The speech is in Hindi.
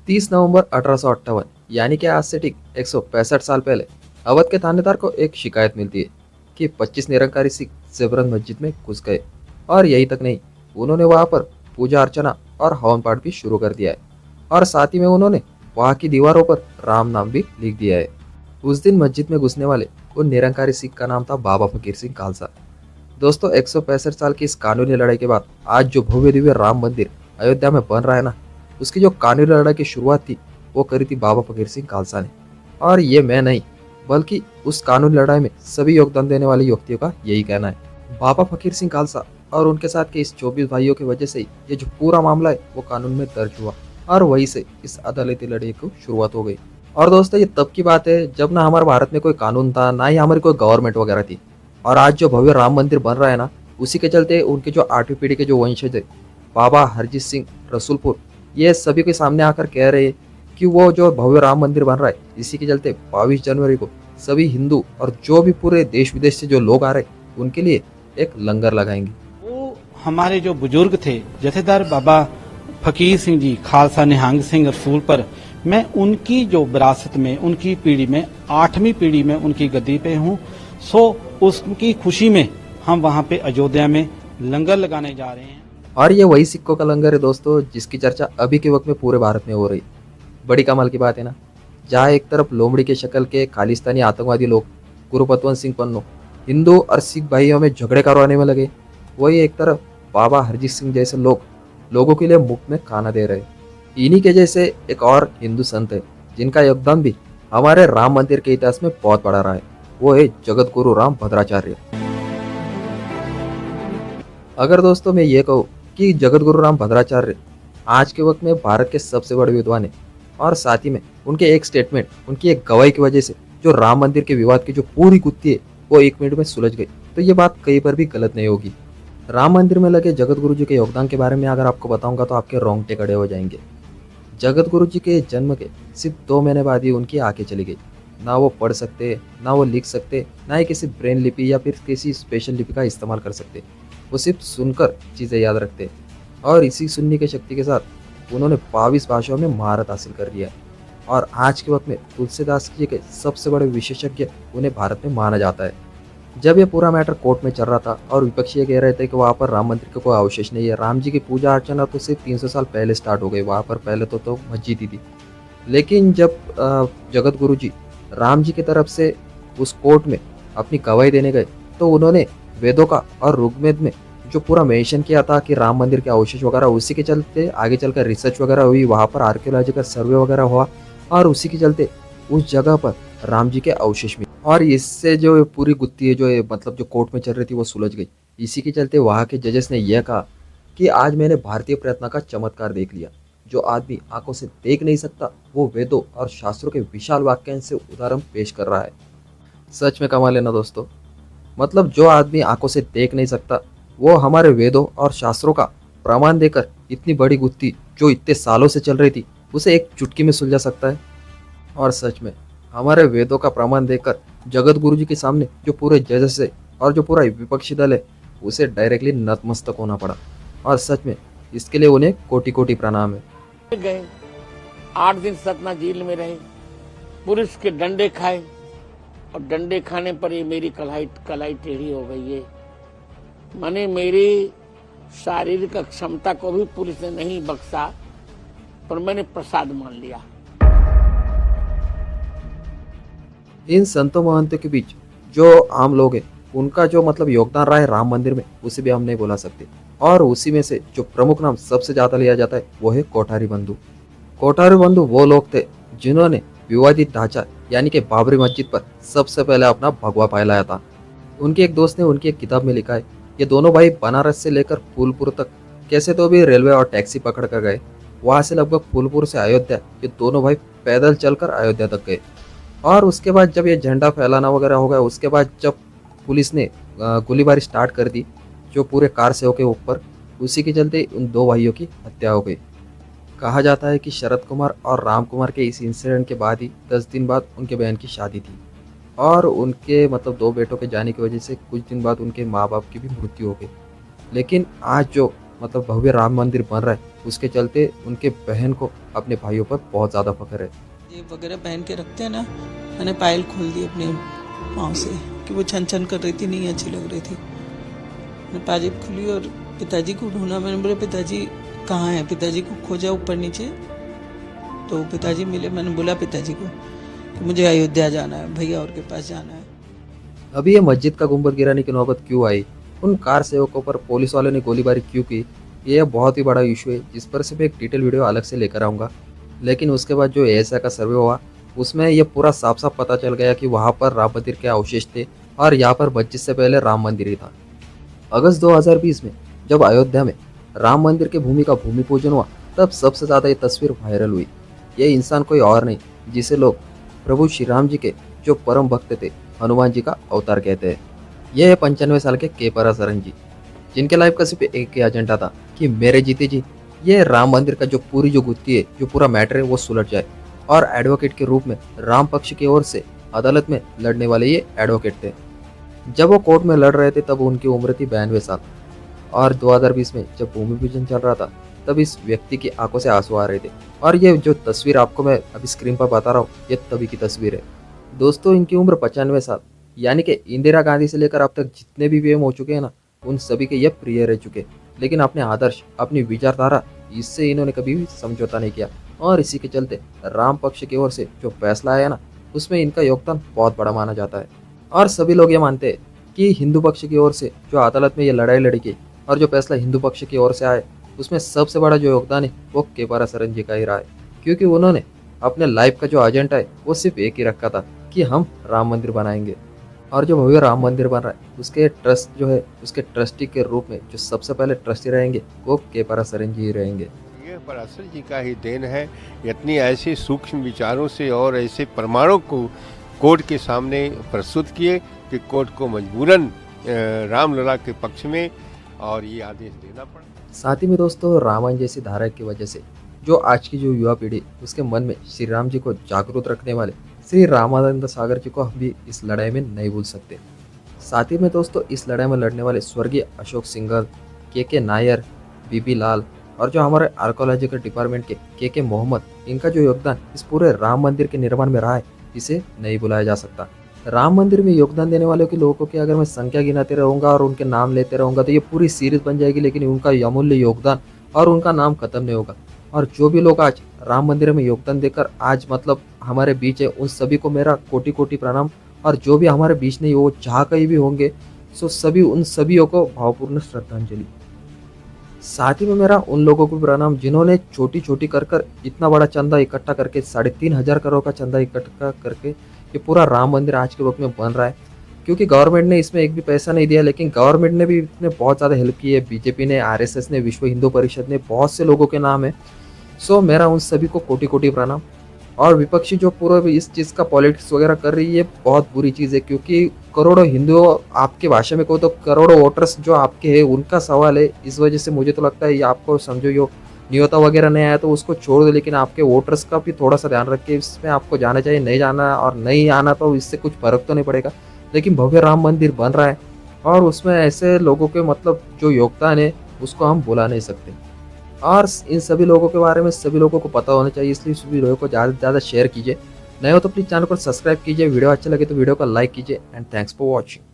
तीस नवंबर 1858 यानी कि आज से ठीक 165 साल पहले अवध के थानेदार को एक शिकायत मिलती है कि 25 निरंकारी सिख जबरन मस्जिद में घुस गए। और यही तक नहीं, उन्होंने वहां पर पूजा अर्चना और हवन पाठ भी शुरू कर दिया है। और साथ ही में उन्होंने वहां की दीवारों पर राम नाम भी लिख दिया है। उस दिन मस्जिद में घुसने वाले उन निरंकारी सिख का नाम था बाबा फकीर सिंह खालसा। दोस्तों, 165 साल की इस कानूनी लड़ाई के बाद आज जो भव्य दिव्य राम मंदिर अयोध्या में बन रहा है ना, उसकी जो कानूनी लड़ाई की शुरुआत थी वो करी थी बाबा फकीर सिंह खालसा ने। और ये मैं नहीं, बल्कि उस कानूनी लड़ाई में सभी योगदान देने वाले व्यक्तियों का यही कहना है। बाबा फकीर सिंह खालसा और उनके साथ के इस 24 भाइयों की वजह से ही ये जो पूरा मामला है वो कानून में दर्ज हुआ और वहीं से इस अदालती लड़ाई की शुरुआत हो गई। और दोस्तों, ये तब की बात है जब ना हमारे भारत में कोई कानून था, ना ही हमारी कोई गवर्नमेंट वगैरह थी। और आज जो भव्य राम मंदिर बन रहा है ना, उसी के चलते उनके जो 8वीं पीढ़ी के जो वंशज है, बाबा हरजीत सिंह रसूलपुर, ये सभी के सामने आकर कह रहे हैं कि वो जो भव्य राम मंदिर बन रहा है, इसी के चलते 22 जनवरी को सभी हिंदू और जो भी पूरे देश विदेश से जो लोग आ रहे हैं उनके लिए एक लंगर लगाएंगे। वो हमारे जो बुजुर्ग थे जथेदार बाबा फकीर सिंह जी खालसा निहंग सिंह रसूल पर, मैं उनकी जो विरासत में, उनकी पीढ़ी में 8वीं पीढ़ी में उनकी गद्दी पे हूँ। सो उसकी खुशी में हम वहाँ पे अयोध्या में लंगर लगाने जा रहे हैं। और ये वही सिक्कों का लंगर है दोस्तों, जिसकी चर्चा अभी के वक्त में पूरे भारत में हो रही। बड़ी कमाल की बात है ना, जहाँ एक तरफ लोमड़ी के शक्ल के खालिस्तानी आतंकवादी लोग गुरुपतवंत सिंह पन्नू हिंदू और सिख भाइयों में झगड़े करवाने में लगे, वही एक तरफ बाबा हरजीत सिंह जैसे लोग लोगों के लिए मुफ्त में खाना दे रहे। इन्हीं के जैसे एक और हिंदू संत है जिनका योगदान भी हमारे राम मंदिर के इतिहास में बहुत बड़ा रहा है, वो है जगत गुरु राम भद्राचार्य। अगर दोस्तों मैं ये कहूँ कि जगत गुरु राम भद्राचार्य आज के वक्त में भारत के सबसे बड़े विद्वान है, और साथ ही में उनके एक स्टेटमेंट, उनकी एक गवाही की वजह से जो राम मंदिर के विवाद की जो पूरी गुत्थी है वो 1 मिनट में सुलझ गई, तो ये बात कहीं पर भी गलत नहीं होगी। राम मंदिर में लगे जगत गुरु जी के योगदान के बारे में अगर आपको बताऊंगा तो आपके रोंगटे खड़े हो जाएंगे। जगत गुरु जी के जन्म के सिर्फ 2 महीने बाद ही उनकी आंखें चली गई। ना वो पढ़ सकते, ना वो लिख सकते, ना ही किसी ब्रेन लिपि या फिर किसी स्पेशल लिपि का इस्तेमाल कर सकते। वो सिर्फ सुनकर चीज़ें याद रखते, और इसी सुनने की शक्ति के साथ उन्होंने 22 भाषाओं में महारत हासिल कर लिया। और आज के वक्त में तुलसीदास जी के सबसे बड़े विशेषज्ञ उन्हें भारत में माना जाता है। जब ये पूरा मैटर कोर्ट में चल रहा था और विपक्षी ये कह रहे थे कि वहाँ पर राम मंदिर का कोई अवशेष नहीं है, राम जी की पूजा अर्चना तो सिर्फ 300 साल पहले स्टार्ट हो गई, वहाँ पर पहले तो मस्जिद ही थी। लेकिन जब जगत गुरु जी राम जी की तरफ से उस कोर्ट में अपनी गवाही देने गए, तो उन्होंने वेदों का और ऋग्वेद में जो पूरा मेंशन किया था कि राम मंदिर के अवशेष वगैरह, उसी के चलते आगे चलकर रिसर्च वगैरह हुई, वहाँ पर आर्कियोलॉजिकल सर्वे वगैरह हुआ, और उसी के चलते उस जगह पर राम जी के अवशेष मिले। और इससे जो पूरी गुत्थी है, जो मतलब जो कोर्ट में चल रही थी, वो सुलझ गई। इसी के चलते वहाँ के जजेस ने यह कहा कि आज मैंने भारतीय प्रयत्न का चमत्कार देख लिया। जो आदमी आंखों से देख नहीं सकता, वो वेदों और शास्त्रों के विशाल वाक्यांश से उदाहरण पेश कर रहा है। सच में कमाल है ना दोस्तों। मतलब जो आदमी आंखों से देख नहीं सकता, वो हमारे वेदों और शास्त्रों का प्रमाण देकर इतनी बड़ी गुत्थी जो इतने सालों से चल रही थी, उसे एक चुटकी में सुलझा सकता है। और सच में हमारे वेदों का प्रमाण देकर जगत गुरु जी के सामने जो पूरे जजेस है और जो पूरा विपक्षी दल है, उसे डायरेक्टली नतमस्तक होना पड़ा। और सच में इसके लिए उन्हें कोटि कोटि प्रणाम है। गए 8 दिन सतना जेल में रहे, पुलिस के डंडे खाए, और डंडे खाने पर ये मेरी कलाई टेढ़ी हो गई है। माने मेरी शारीरिक क्षमता को भी पुलिस ने नहीं बख्शा, पर मैंने प्रसाद मान लिया। इन संतों महंतों के बीच जो आम लोग हैं, उनका जो मतलब योगदान रहा है राम मंदिर में, उसे भी हम नहीं भुला सकते। और उसी में से जो प्रमुख नाम सबसे ज्यादा लिया जाता है वो है कोठारी बंधु। कोठारी बंधु वो लोग थे जिन्होंने विवादित ढांचा यानी कि बाबरी मस्जिद पर सबसे पहले अपना भगवा फैलाया था। उनके एक दोस्त ने उनकी एक किताब में लिखा है, ये दोनों भाई बनारस से लेकर फूलपुर तक कैसे तो भी रेलवे और टैक्सी पकड़ कर गए। वहां से लगभग फूलपुर से अयोध्या ये दोनों भाई पैदल चलकर अयोध्या तक गए। और उसके बाद जब ये झंडा फैलाना वगैरह हो गया, उसके बाद जब पुलिस ने गोलीबारी स्टार्ट कर दी जो पूरे कार सेवक के ऊपर, उसी के चलते उन 2 भाइयों की हत्या हो गई। कहा जाता है कि शरद कुमार और राम कुमार के इस इंसिडेंट के बाद ही 10 दिन बाद उनके बहन की शादी थी, और उनके मतलब 2 बेटों के जाने की वजह से कुछ दिन बाद उनके माँ बाप की भी मृत्यु हो गई। लेकिन आज जो मतलब भव्य राम मंदिर बन रहा है, उसके चलते उनके बहन को अपने भाइयों पर बहुत ज़्यादा फख्र है। ये वगैरह पहन के रखते हैं ना, मैंने पायल खोल दी अपने पाँव से कि वो छन छन कर रही थी, नहीं अच्छी लग रही थी। मैंने पाजेब खुली और पिताजी को ढूंढा। मैंने बोला पिताजी कहाँ हैं, पिताजी को खोजा ऊपर नीचे, तो पिताजी मिले। मैंने बोला पिताजी को कि मुझे अयोध्या जाना है, भैया और के पास जाना है। अभी ये मस्जिद का गुंबद गिराने की नौबत क्यों आई, उन कार सेवकों पर पुलिस वालों ने गोलीबारी क्यों की, ये बहुत ही बड़ा इशू है जिस पर सिर्फ एक डिटेल वीडियो अलग से लेकर आऊँगा। लेकिन उसके बाद जो एएसआई का सर्वे हुआ उसमें ये पूरा साफ साफ पता चल गया कि वहाँ पर राम मंदिर के अवशेष थे और यहाँ पर मस्जिद से पहले राम मंदिर ही था। अगस्त 2020 में जब अयोध्या में राम मंदिर के भूमि का भूमि पूजन हुआ तब सबसे ज़्यादा ये तस्वीर वायरल हुई। ये इंसान कोई और नहीं जिसे लोग प्रभु श्री राम जी के जो परम भक्त थे हनुमान जी का अवतार कहते हैं। ये 95 साल के पराशरन जी, जिनके लाइफ का सिर्फ एक ही एजेंडा था कि मेरे जीते जी ये राम मंदिर का जो पूरी जो गुत्थी है, जो पूरा मैटर है वो सुलझ जाए। और एडवोकेट के रूप में राम पक्ष की ओर से अदालत में लड़ने वाले ये एडवोकेट थे। जब वो कोर्ट में लड़ रहे थे तब उनकी उम्र थी 92 साल। और 2020 में जब भूमि पूजन चल रहा था तब इस व्यक्ति की आंखों से आंसू आ रहे थे। और ये जो तस्वीर आपको मैं अभी स्क्रीन पर बता रहा हूँ ये तभी की तस्वीर है। दोस्तों इनकी उम्र 95 साल, यानी कि इंदिरा गांधी से लेकर अब तक जितने भी पीएम हो चुके हैं ना, उन सभी के ये प्रिय रह चुके। लेकिन अपने आदर्श, अपनी विचारधारा, इससे इन्होंने कभी भी समझौता नहीं किया। और इसी के चलते राम पक्ष की ओर से जो फैसला आया ना, उसमें इनका योगदान बहुत बड़ा माना जाता है। और सभी लोग ये मानते हैं कि हिंदू पक्ष की ओर से जो अदालत में ये लड़ाई लड़ी गई और जो फैसला हिंदू पक्ष की ओर से आए, उसमें सबसे बड़ा जो योगदान है वो के पराशरन जी का ही रहा है। क्योंकि उन्होंने अपने लाइफ का जो एजेंडा है वो सिर्फ एक ही रखा था कि हम राम मंदिर बनाएंगे। और जो भव्य राम मंदिर बन रहा है उसके ट्रस्ट जो है, उसके ट्रस्टी के रूप में जो सबसे पहले ट्रस्टी रहेंगे वो के पराशरन जी ही रहेंगे। ये पराशर जी का ही देन है, इतनी ऐसे सूक्ष्म विचारों से और ऐसे प्रमाणों को कोर्ट के सामने प्रस्तुत किए कि कोर्ट को मजबूरन रामलला के पक्ष में और ये आदेश देना पड़ा। साथ ही में दोस्तों रामायण जैसी धारा की वजह से जो आज की जो युवा पीढ़ी उसके मन में श्री राम जी को जागरूक रखने वाले श्री रामानंद सागर जी को हम भी इस लड़ाई में नहीं भूल सकते। साथ ही में दोस्तों इस लड़ाई में लड़ने वाले स्वर्गीय अशोक सिंघल, के नायर, बीबी लाल और जो हमारे आर्कोलॉजिकल डिपार्टमेंट के मोहम्मद, इनका जो योगदान इस पूरे राम मंदिर के निर्माण में रहा है इसे नहीं भुलाया जा सकता। राम मंदिर में योगदान देने वालों के लोगों की अगर मैं संख्या गिनाते रहूँगा और उनके नाम लेते रहूँगा तो ये पूरी सीरीज बन जाएगी, लेकिन उनका अमूल्य योगदान और उनका नाम खत्म नहीं होगा। और जो भी लोग आज राम मंदिर में योगदान देकर आज मतलब हमारे बीच है, उन सभी को मेरा कोटि कोटि प्रणाम। और जो भी हमारे बीच नहीं वो जहाँ कहीं भी होंगे सो सभी उन सभी को भावपूर्ण श्रद्धांजलि। साथ ही में मेरा उन लोगों को प्रणाम जिन्होंने छोटी छोटी कर इतना बड़ा चंदा इकट्ठा करके 3,500 करोड़ का चंदा इकट्ठा करके ये पूरा राम मंदिर आज के वक्त में बन रहा है। क्योंकि गवर्नमेंट ने इसमें एक भी पैसा नहीं दिया, लेकिन गवर्नमेंट ने भी इसमें बहुत ज़्यादा हेल्प की है। बीजेपी ने, आरएसएस ने, विश्व हिंदू परिषद ने, बहुत से लोगों के नाम है। सो मेरा उन सभी को कोटि कोटि प्रणाम। और विपक्षी जो पूरा इस चीज़ का पॉलिटिक्स वगैरह कर रही है बहुत बुरी चीज़ है, क्योंकि करोड़ों हिंदू आपके भाषा में कहो तो करोड़ों वोटर्स जो आपके हैं उनका सवाल है। इस वजह से मुझे तो लगता है ये आपको समझो यो न्योता वगैरह नहीं आया तो उसको छोड़ दो, लेकिन आपके वोटर्स का भी थोड़ा सा ध्यान रखिए। इसमें आपको जाना चाहिए, नहीं जाना और नहीं आना तो इससे कुछ फर्क तो नहीं पड़ेगा। लेकिन भव्य राम मंदिर बन रहा है और उसमें ऐसे लोगों के मतलब जो योगदान है उसको हम भुला नहीं सकते। और इन सभी लोगों के बारे में सभी लोगों को पता होना चाहिए, इसलिए सभी लोगों को ज़्यादा से ज़्यादा शेयर कीजिए। नए हो तो प्लीज़ चैनल को सब्सक्राइब कीजिए, वीडियो अच्छा लगे तो वीडियो को लाइक कीजिए। And thanks for watching.